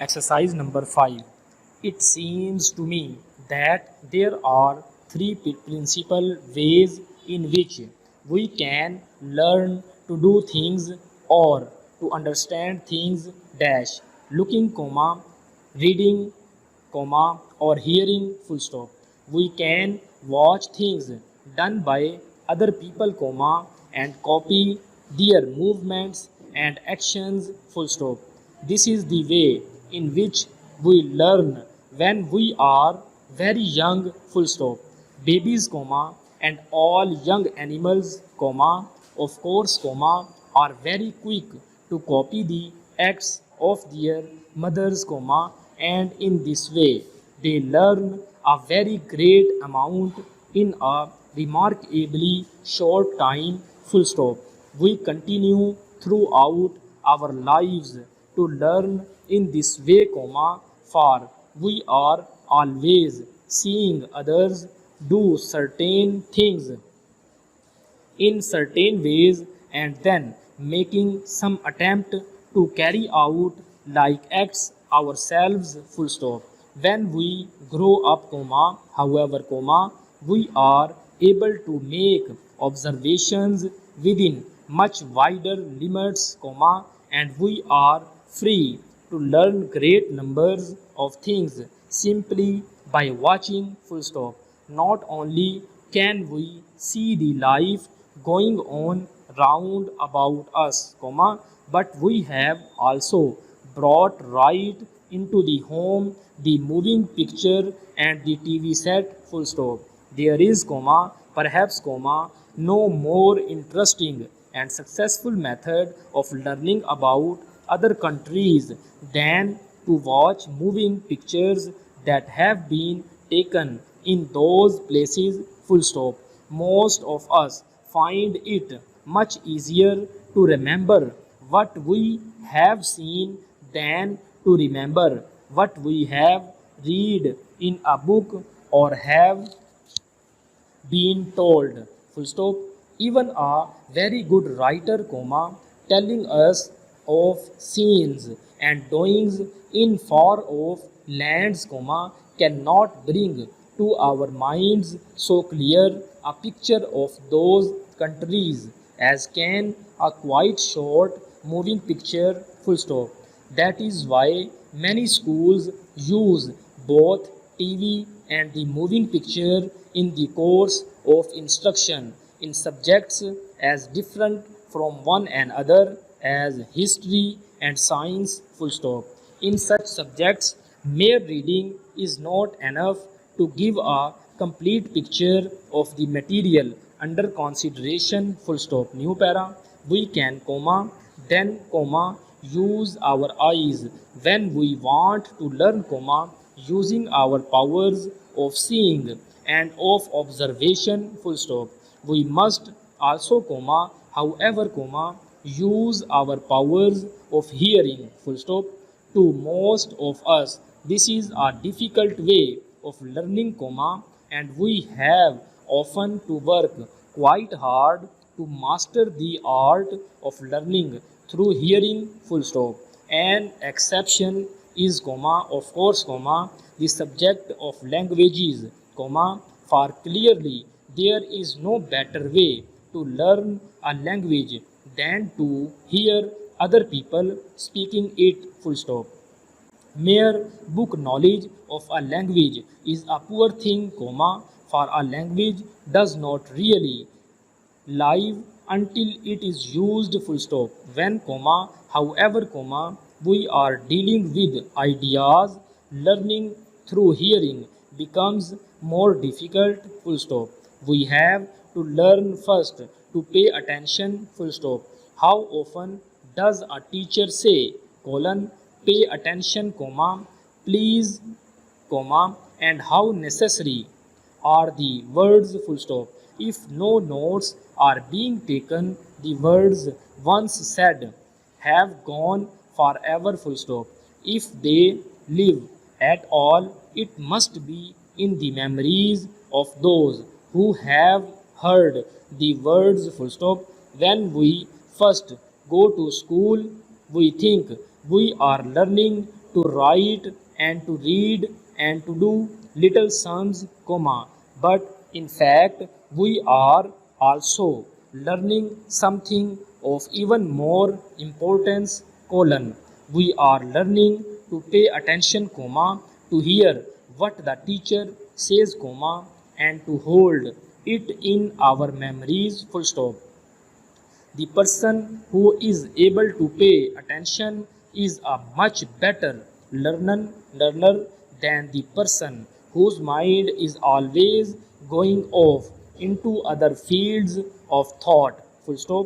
Exercise number 5. It seems to me that there are three principal ways in which we can learn to do things or to understand things dash looking comma reading comma or hearing full stop. We can watch things done by other people comma and copy their movements and actions full stop. This is the way in which we learn when we are very young full stop. Babies comma and all young animals comma of course comma are very quick to copy the acts of their mothers comma, and in this way they learn a very great amount in a remarkably short time full stop. We continue throughout our lives to learn in this way comma, for we are always seeing others do certain things in certain ways and then making some attempt to carry out like acts ourselves full stop. When we grow up comma however comma we are able to make observations within much wider limits comma, and we are free to learn great numbers of things simply by watching full stop. Not only can we see the life going on round about us comma, but we have also brought right into the home the moving picture and the TV set full stop. There is comma perhaps comma no more interesting and successful method of learning about other countries than to watch moving pictures that have been taken in those places full stop. Most of us find it much easier to remember what we have seen than to remember what we have read in a book or have been told full stop. Even a very good writer comma telling us of scenes and doings in far off lands comma cannot bring to our minds so clear a picture of those countries as can a quite short moving picture full stop. That is why many schools use both TV and the moving picture in the course of instruction in subjects as different from one another as history and science full stop. In such subjects mere reading is not enough to give a complete picture of the material under consideration full stop. New para. We can comma then comma use our eyes when we want to learn comma using our powers of seeing and of observation full stop. We must also comma however comma use our powers of hearing full stop. To most of us this is a difficult way of learning comma, and we have often to work quite hard to master the art of learning through hearing full stop. An exception is comma of course comma the subject of languages comma, for clearly there is no better way to learn a language than to hear other people speaking it full stop. Mere book knowledge of a language is a poor thing comma, for a language does not really live until it is used full stop. When comma however comma we are dealing with ideas, learning through hearing becomes more difficult full stop. We have to learn first to pay attention full stop. How often does a teacher say colon pay attention comma please comma, and how necessary are the words full stop? If no notes are being taken, the words once said have gone forever full stop. If they live at all, it must be in the memories of those who have heard the words full stop. When we first go to school, we think we are learning to write and to read and to do little sums, comma, but in fact we are also learning something of even more importance, colon. We are learning to pay attention, comma, to hear what the teacher says, comma, and to hold it in our memories, full stop. The person who is able to pay attention is a much better learner than the person whose mind is always going off into other fields of thought. Full stop.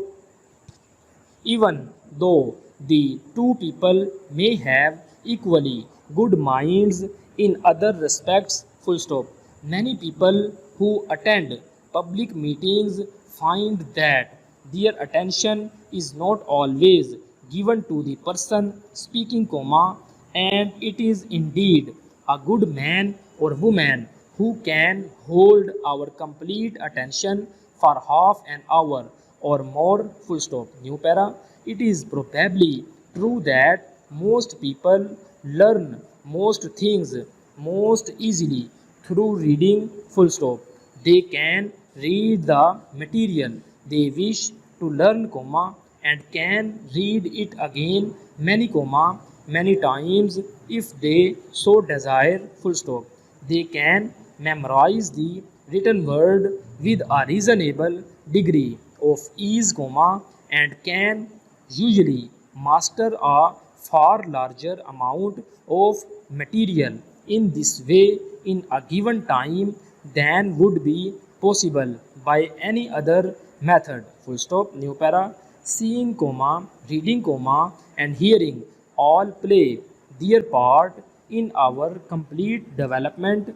Even though the two people may have equally good minds in other respects, full stop. Many people who attend public meetings find that their attention is not always given to the person speaking, comma, and it is indeed a good man or woman who can hold our complete attention for half an hour or more, full stop. New para. It is probably true that most people learn most things most easily through reading, full stop. They can read the material they wish to learn, comma, and can read it again many, comma, many times if they so desire, full stop. They can memorize the written word with a reasonable degree of ease, comma, and can usually master a far larger amount of material in this way in a given time than would be possible by any other method, full stop. New para. Seeing, comma, reading, comma, and hearing all play their part in our complete development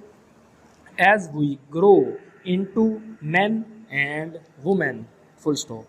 as we grow into men and women, full stop.